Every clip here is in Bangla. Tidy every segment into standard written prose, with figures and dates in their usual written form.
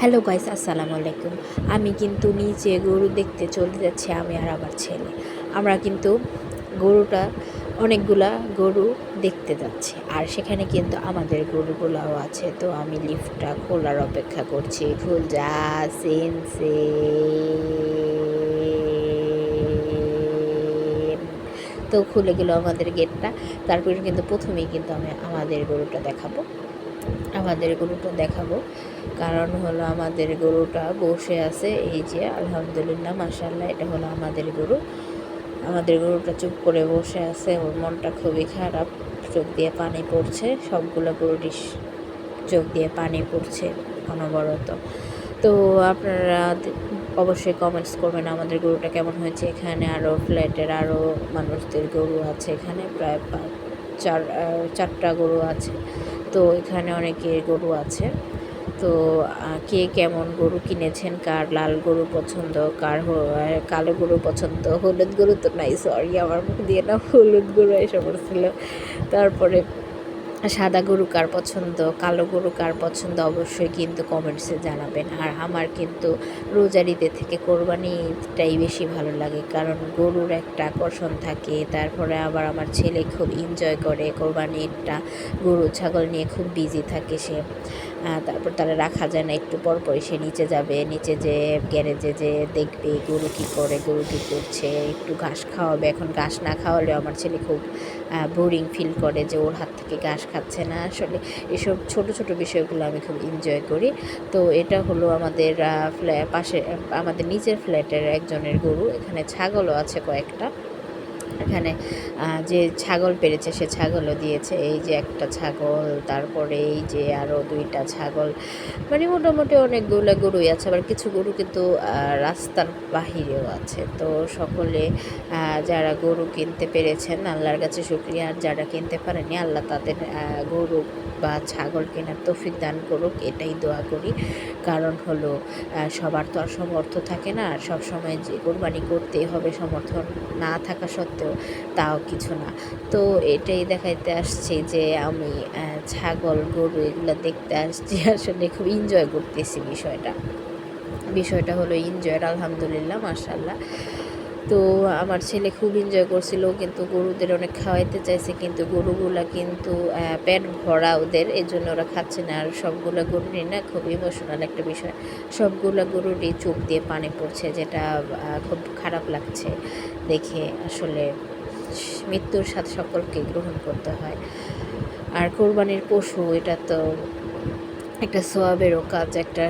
হ্যালো গাইস, আসসালামু আলাইকুম। আমি কিন্তু নিচে গরু দেখতে চলে যাচ্ছি, আমি আর আমার ছেলে। আমরা কিন্তু গরুটা অনেকগুলা গরু দেখতে যাচ্ছি, আর সেখানে কিন্তু আমাদের গরুগুলাও আছে। তো আমি লিফটটা খোলার অপেক্ষা করছি। খুল যা সেনসে। তো খুলে গেল আমাদের গেটটা। তারপরে কিন্তু প্রথমেই কিন্তু আমি আমাদের গরুটা দেখাবো। কারণ হলো আমাদের গরুটা বসে আছে, এই যে আলহামদুলিল্লাহ মাশাআল্লাহ, এটা হলো আমাদের গরু। আমাদের গরুটা চুপ করে বসে আছে, ওর মনটা খুবই খারাপ, চোখ দিয়ে পানি পড়ছে। সবগুলো গরুরই চোখ দিয়ে পানি পড়ছে অনবরত। তো আপনারা অবশ্যই কমেন্টস করবেন আমাদের গরুটা কেমন হয়েছে। এখানে আরও ফ্ল্যাটের আরও মানুষদের গরু আছে, এখানে প্রায় চারটা গরু আছে। তো এখানে অনেকের গরু আছে। তো কে কেমন গরু কিনেছেন, কার লাল গরু পছন্দ, কার কালো গরু পছন্দ, হলুদ গরু তো নাই, সরি আমার মুখ দিয়ে না হলুদ গরু এসে পড়ছিল। তারপরে সাদা গরু কার পছন্দ, কালো গরু কার পছন্দ, অবশ্যই কিন্তু কমেন্টসে জানাবেন। আর আমার কিন্তু রোজার ঈদের থেকে কোরবানি ঈদটাই বেশি ভালো লাগে, কারণ গরুর একটা আকর্ষণ থাকে। তারপরে আবার আমার ছেলে খুব এনজয় করে কোরবানি ঈদটা, গরু ছাগল নিয়ে খুব বিজি থাকে সে। তারপর তারা রাখা যায় না, একটু পরপরই সে নিচে যাবে, নিচে যে গ্যারেজে যে দেখবে গরু কী করে, গরু কী করছে, একটু ঘাস খাওয়াবে। এখন ঘাস না খাওয়ালেও আমার ছেলে খুব বোরিং ফিল করে যে ওর হাত থেকে ঘাস খাচ্ছে না। আসলে এসব ছোট ছোট বিষয়গুলো আমি খুব এনজয় করি। তো এটা হলো আমাদের পাশে আমাদের নিচের ফ্ল্যাটের একজনের গরু। এখানে ছাগলও আছে কয়েকটা। এখানে যে ছাগল পেরেছে সে ছাগলও দিয়েছে, এই যে একটা ছাগল, তারপরে এই যে আরও দুইটা ছাগল, মানে মোটামুটি অনেকগুলো গরুই আছে। আবার কিছু গরু কিন্তু রাস্তার বাহিরেও আছে। তো সকলে যারা গরু কিনতে পেরেছেন আল্লাহর কাছে শুকরিয়া, আর যারা কিনতে পারেনি আল্লাহ তাদের গরু বা ছাগল কেনার তৌফিক দান করুক, এটাই দোয়া করি। কারণ হলো সবার তো আর সমর্থ থাকে না, আর সবসময় যে কোরবানি করতেই হবে সমর্থন না থাকা সত্ত্বেও তাও কিছু না। তো এটাই দেখাইতে আসছি যে আমি ছাগল গরু এগুলো দেখতে আসছি, আসলে খুব এনজয় করতেছি বিষয়টা হলো এনজয়ের, আলহামদুলিল্লাহ মাশাআল্লাহ। তো আমার ছেলে খুব এনজয় করছিল, কিন্তু গরুদের অনেক খাওয়াইতে চাইছে, কিন্তু গরুগুলা কিন্তু পেট ভরা ওদের, এই জন্য ওরা খাচ্ছে না। আর সবগুলো গরুরই না খুব ইমোশনাল একটা বিষয়, সবগুলো গরুরই চোখ দিয়ে পানি পড়ছে, যেটা খুব খারাপ লাগছে দেখে। আসলে মৃত্যুর সাথে সকলকে গ্রহণ করতে হয়। আর কোরবানির পশু এটা তো একটা সোয়াবেরও কাজ, একটা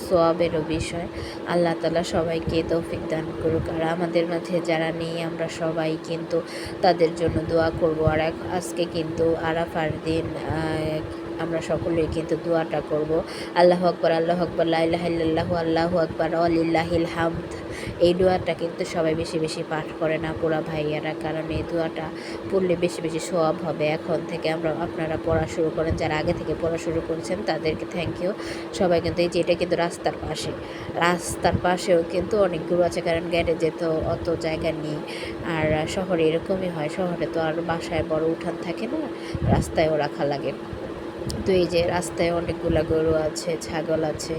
সোয়াবেরও বিষয়। আল্লাহ তাআলা সবাইকে তৌফিক দান করুক। আর আমাদের মাঝে যারা নেই আমরা সবাই কিন্তু তাদের জন্য দোয়া করব। আর আজকে কিন্তু আরাফার দিন, আমরা সকলেই কিন্তু দোয়াটা করব, আল্লাহু আকবার, আল্লাহু আকবার, লা ইলাহা ইল্লাল্লাহু, আল্লাহু আকবার, ওয়ালিল্লাহিল হামদ। এই দোয়াটা কিন্তু সবাই বেশি বেশি পাঠ করে না পুরা ভাইয়ারা, কারণ এই দোয়াটা পড়লে বেশি বেশি সওয়াব হবে। এখন থেকে আপনারা পড়া শুরু করেন, যারা আগে থেকে পড়া শুরু করেছেন তাদেরকে থ্যাংক ইউ। সবাই কিন্তু এই যে এটা কিন্তু রাস্তার পাশেও কিন্তু অনেক গরু আছে, কারণ গ্যারেজে তো অত জায়গা নেই। আর শহরে এরকমই হয়, শহরে তো আর বাসায় বড় উঠান থাকে না, রাস্তায়ও রাখা লাগে। তো এই যে রাস্তায় অনেকগুলা গরু আছে, ছাগল আছে,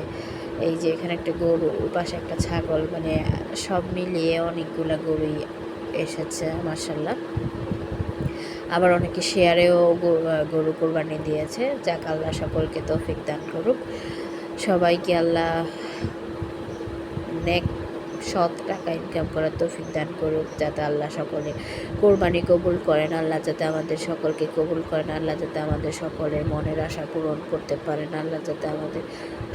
এই যে এখানে একটা গরু, পাশে একটা ছাগল, মানে সব মিলিয়ে অনেকগুলা গরুই এসেছে মাশাআল্লাহ। আবার অনেকে শেয়ারেও গরু কোরবানি দিয়েছে। যাক, আল্লাহ সকলকে তৌফিক দান করুক, সবাইকে আল্লাহ নেক সৎ টাকা ইনকাম করার তৌফিক দান করুক, যাতে আল্লাহ সকলে কোরবানি কবুল করেন, আল্লাহ যাতে আমাদের সকলকে কবুল করেন, আল্লাহ যাতে আমাদের সকলের মনের আশা পূরণ করতে পারেন, আল্লাহ যাতে আমাদের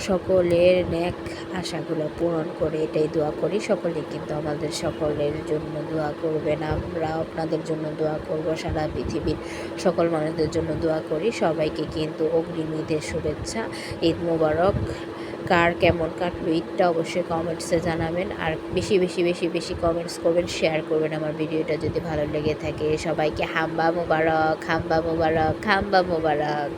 সকলের নেক আশাগুলো পূরণ করে, এটাই দোয়া করি। সকলেই কিন্তু আমাদের সকলের জন্য দোয়া করবেন, আমরা আপনাদের জন্য দোয়া করব, সারা পৃথিবীর সকল মানুষদের জন্য দোয়া করি। সবাইকে কিন্তু অগ্রিম ঈদের শুভেচ্ছা, ঈদ মোবারক। কার কেমন কাটলো ঈদটা অবশ্যই কমেন্টসে জানাবেন, আর বেশি বেশি বেশি বেশি কমেন্টস করবেন, শেয়ার করবেন আমার ভিডিওটা যদি ভালো লেগে থাকে। সবাইকে হাম্বা মোবারক, হাম্বা মোবারক, হাম্বা মোবারক।